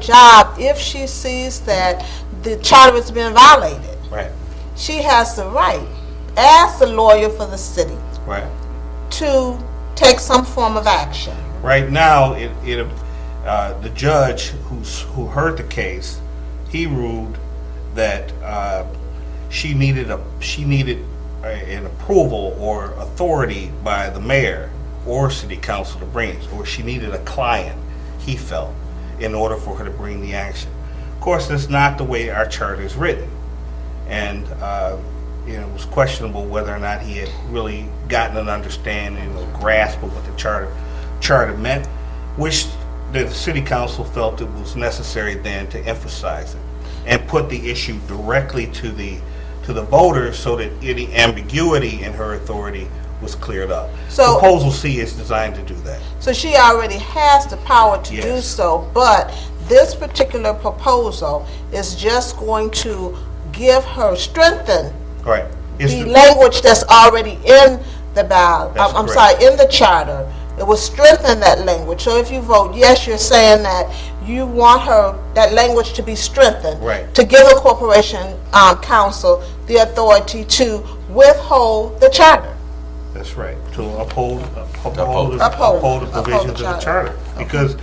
job if she sees that the charter is being violated. Right. She has the right, as the lawyer for the city, Right. to take some form of action. Right now, the judge who heard the case, he ruled that she needed an approval or authority by the mayor or city council to bring it, or she needed a client, he felt, in order for her to bring the action. Of course, that's not the way our charter is written, and it was questionable whether or not he had really gotten an understanding or grasp of what the charter meant, which the city council felt it was necessary then to emphasize it and put the issue directly to the voters so that any ambiguity in her authority was cleared up. So, Proposal C is designed to do that. So she already has the power to Yes. do so, but this particular proposal is just going to give her, strengthen Right. the language that's already in the ballot. That's I'm correct. sorry, in the charter. It will strengthen that language. So if you vote yes, you're saying that you want that language to be strengthened. Right. To give a corporation council the authority to withhold the charter. That's right. To uphold the Uphold provisions the of the charter. charter. Because,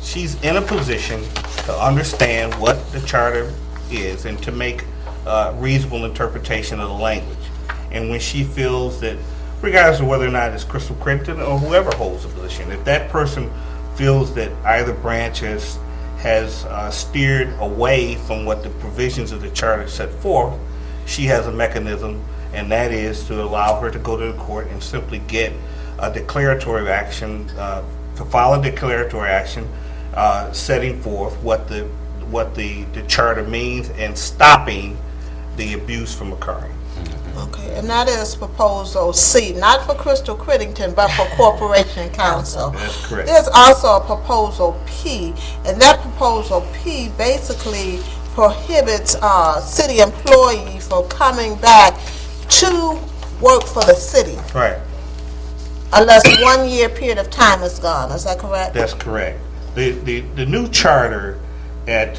she's in a position to understand what the charter is and to make reasonable interpretation of the language. And when she feels that, regardless of whether or not it's Crystal Critton or whoever holds the position, if that person feels that either branch has steered away from what the provisions of the charter set forth, she has a mechanism, and that is to allow her to go to the court and simply get a declaratory action, to file a declaratory action setting forth what the charter means and stopping the abuse from occurring. Okay, and that is proposal C, not for Crystal Crittington, but for Corporation Council. That's correct. There's also a proposal P, and that proposal P basically prohibits city employees from coming back to work for the city Right. unless 1 year period of time is gone. Is that correct? That's correct. The new charter at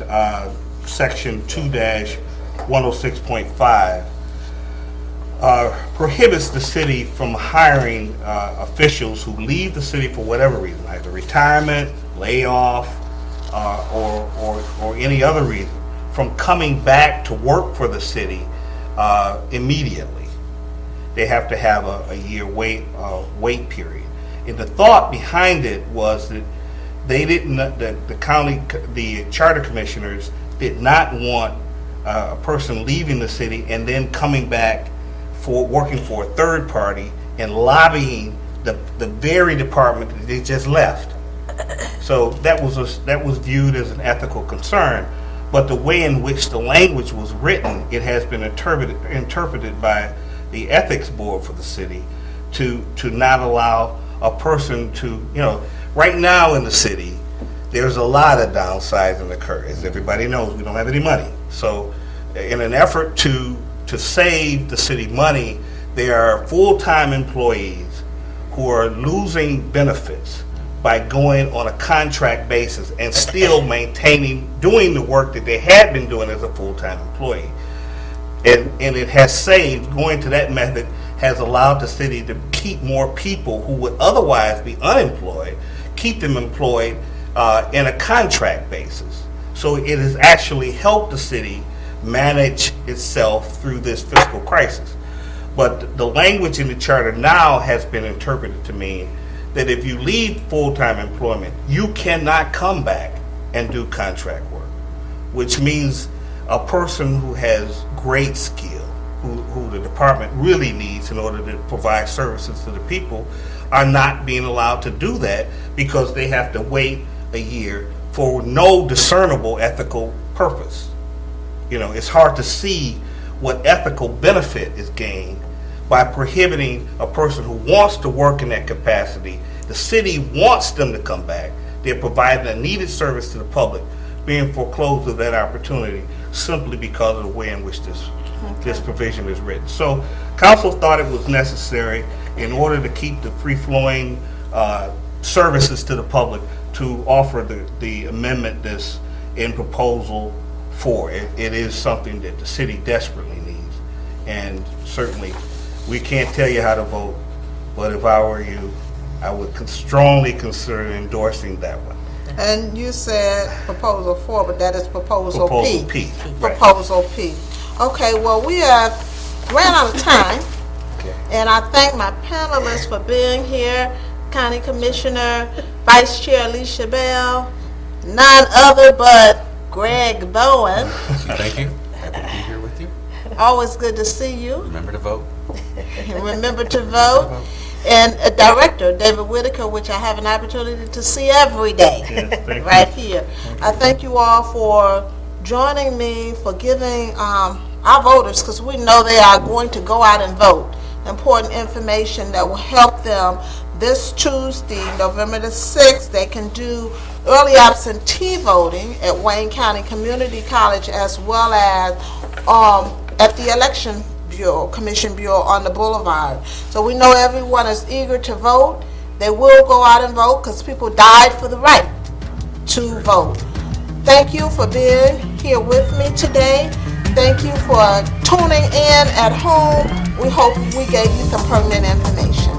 section 2-106.5 prohibits the city from hiring officials who leave the city for whatever reason, either retirement, layoff, or any other reason, from coming back to work for the city immediately. They have to have a year wait period. And the thought behind it was that they didn't, the charter commissioners did not want a person leaving the city and then coming back for working for a third party and lobbying the very department that they just left. So that was viewed as an ethical concern. But the way in which the language was written, it has been interpreted by the ethics board for the city to not allow a person to, right now in the city, there's a lot of downsizing occur. As everybody knows, we don't have any money. So in an effort to save the city money, there are full-time employees who are losing benefits by going on a contract basis and still doing the work that they had been doing as a full-time employee. And it has saved, going to that method has allowed the city to keep more people who would otherwise be unemployed, keep them employed in a contract basis. So it has actually helped the city manage itself through this fiscal crisis. But the language in the charter now has been interpreted to mean that if you leave full-time employment, you cannot come back and do contract work, which means a person who has great skill, who the department really needs in order to provide services to the people, are not being allowed to do that because they have to wait a year for no discernible ethical purpose. It's hard to see what ethical benefit is gained by prohibiting a person who wants to work in that capacity. The city wants them to come back. They're providing a needed service to the public, being foreclosed of that opportunity simply because of the way in which this provision is written. So council thought it was necessary in order to keep the free-flowing services to the public to offer the amendment that's in proposal 4. It is something that the city desperately needs. And certainly, we can't tell you how to vote, but if I were you, I would strongly consider endorsing that one. And you said proposal 4, but that is proposal P. Proposal P, right. Proposal P. Okay, well, we have ran out of time, Okay. and I thank my panelists for being here. County Commissioner, Vice Chair Alicia Bell, none other but Greg Bowen. Thank you. Happy to be here with you. Always good to see you. Remember to vote. Remember to vote. And Director David Whitaker, which I have an opportunity to see every day, Yes, thank you. right here. I thank you all for joining me, for giving our voters, because we know they are going to go out and vote, important information that will help them this Tuesday, November the 6th. They can do early absentee voting at Wayne County Community College, as well as at the Election Bureau, Commission Bureau on the Boulevard. So we know everyone is eager to vote. They will go out and vote because people died for the right to vote. Thank you for being here with me today. Thank you for tuning in at home. We hope we gave you some pertinent information.